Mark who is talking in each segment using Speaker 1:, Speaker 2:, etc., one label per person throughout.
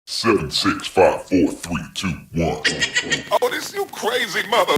Speaker 1: Seven, 6, 5, 4, 3, 2, 1. Oh, this you crazy mother.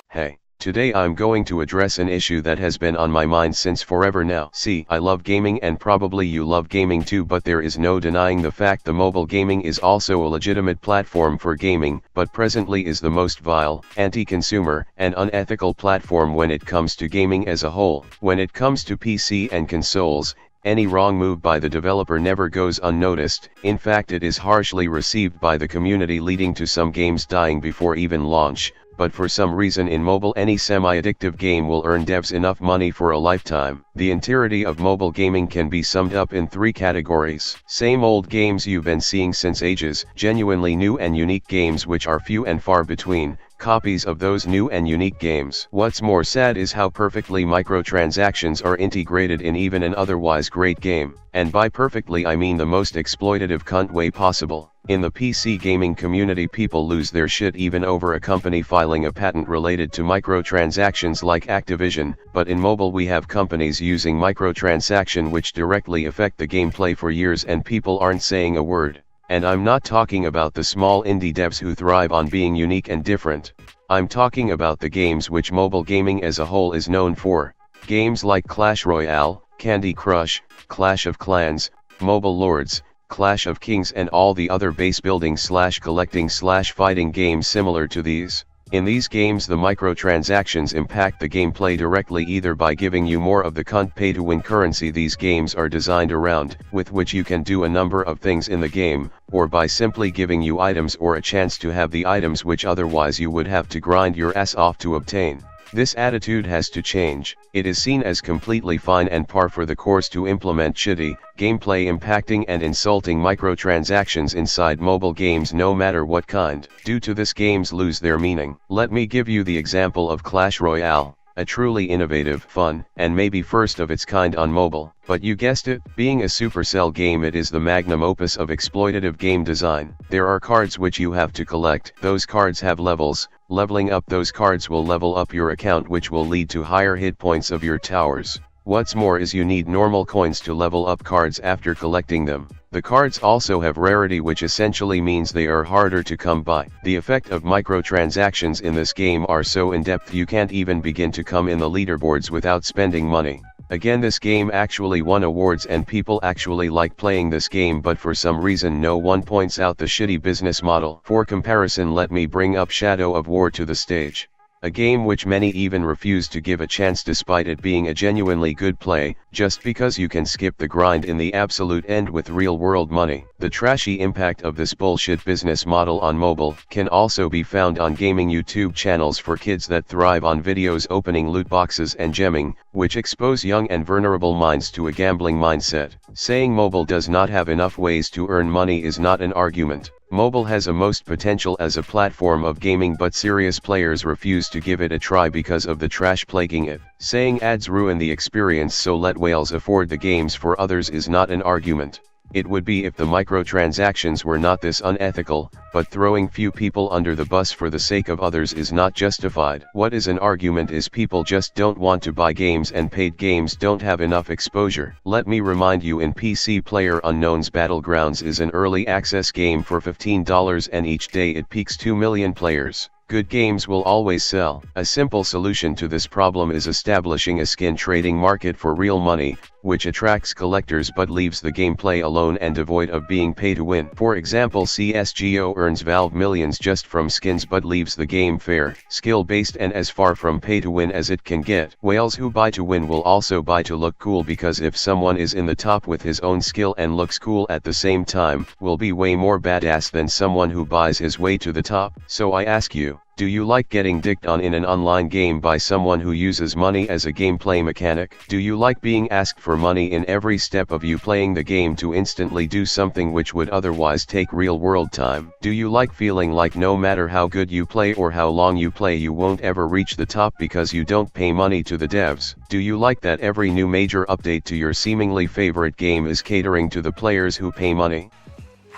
Speaker 2: Hey, today I'm going to address an issue that has been on my mind since forever now. See, I love gaming and probably you love gaming too, but there is no denying the fact the mobile gaming is also a legitimate platform for gaming, but presently is the most vile, anti-consumer, and unethical platform when it comes to gaming as a whole. When it comes to PC and consoles, any wrong move by the developer never goes unnoticed. In fact, it is harshly received by the community, leading to some games dying before even launch. But for some reason in mobile, any semi-addictive game will earn devs enough money for a lifetime. The entirety of mobile gaming can be summed up in three categories. Same old games you've been seeing since ages, genuinely new and unique games which are few and far between, copies of those new and unique games. What's more sad is how perfectly microtransactions are integrated in even an otherwise great game. And by perfectly I mean the most exploitative cunt way possible. In the PC gaming community, people lose their shit even over a company filing a patent related to microtransactions like Activision, but in mobile we have companies using microtransaction which directly affect the gameplay for years and people aren't saying a word. And I'm not talking about the small indie devs who thrive on being unique and different. I'm talking about the games which mobile gaming as a whole is known for. Games like Clash Royale, Candy Crush, Clash of Clans, Mobile Lords, Clash of Kings and all the other base building / collecting / fighting games similar to these. In these games the microtransactions impact the gameplay directly, either by giving you more of the cunt pay-to-win currency these games are designed around, with which you can do a number of things in the game, or by simply giving you items or a chance to have the items which otherwise you would have to grind your ass off to obtain. This attitude has to change. It is seen as completely fine and par for the course to implement shitty, gameplay impacting and insulting microtransactions inside mobile games no matter what kind. Due to this, games lose their meaning. Let me give you the example of Clash Royale. A truly innovative, fun, and maybe first of its kind on mobile. But you guessed it, being a Supercell game, it is the magnum opus of exploitative game design. There are cards which you have to collect. Those cards have levels. Leveling up those cards will level up your account, which will lead to higher hit points of your towers. What's more is you need normal coins to level up cards after collecting them. The cards also have rarity, which essentially means they are harder to come by. The effect of microtransactions in this game are so in-depth you can't even begin to come in the leaderboards without spending money. Again, this game actually won awards and people actually like playing this game, but for some reason no one points out the shitty business model. For comparison, let me bring up Shadow of War to the stage. A game which many even refuse to give a chance despite it being a genuinely good play, just because you can skip the grind in the absolute end with real-world money. The trashy impact of this bullshit business model on mobile can also be found on gaming YouTube channels for kids that thrive on videos opening loot boxes and gemming, which expose young and vulnerable minds to a gambling mindset. Saying mobile does not have enough ways to earn money is not an argument. Mobile has a most potential as a platform of gaming, but serious players refuse to give it a try because of the trash plaguing it. Saying ads ruin the experience, so let whales afford the games for others is not an argument. It would be if the microtransactions were not this unethical, but throwing few people under the bus for the sake of others is not justified. What is an argument is people just don't want to buy games, and paid games don't have enough exposure. Let me remind you, in PC PlayerUnknown's Battlegrounds is an early access game for $15 and each day it peaks 2 million players. Good games will always sell. A simple solution to this problem is establishing a skin trading market for real money, which attracts collectors but leaves the gameplay alone and devoid of being pay to win. For example, CSGO earns Valve millions just from skins but leaves the game fair, skill-based and as far from pay to win as it can get. Whales who buy to win will also buy to look cool, because if someone is in the top with his own skill and looks cool at the same time, will be way more badass than someone who buys his way to the top. So I ask you, do you like getting dicked on in an online game by someone who uses money as a gameplay mechanic? Do you like being asked for money in every step of you playing the game to instantly do something which would otherwise take real-world time? Do you like feeling like no matter how good you play or how long you play, you won't ever reach the top because you don't pay money to the devs? Do you like that every new major update to your seemingly favorite game is catering to the players who pay money?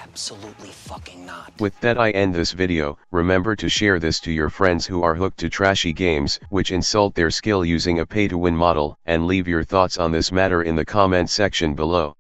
Speaker 3: Absolutely fucking not.
Speaker 2: With that, I end this video. Remember to share this to your friends who are hooked to trashy games which insult their skill using a pay-to-win model, and leave your thoughts on this matter in the comment section below.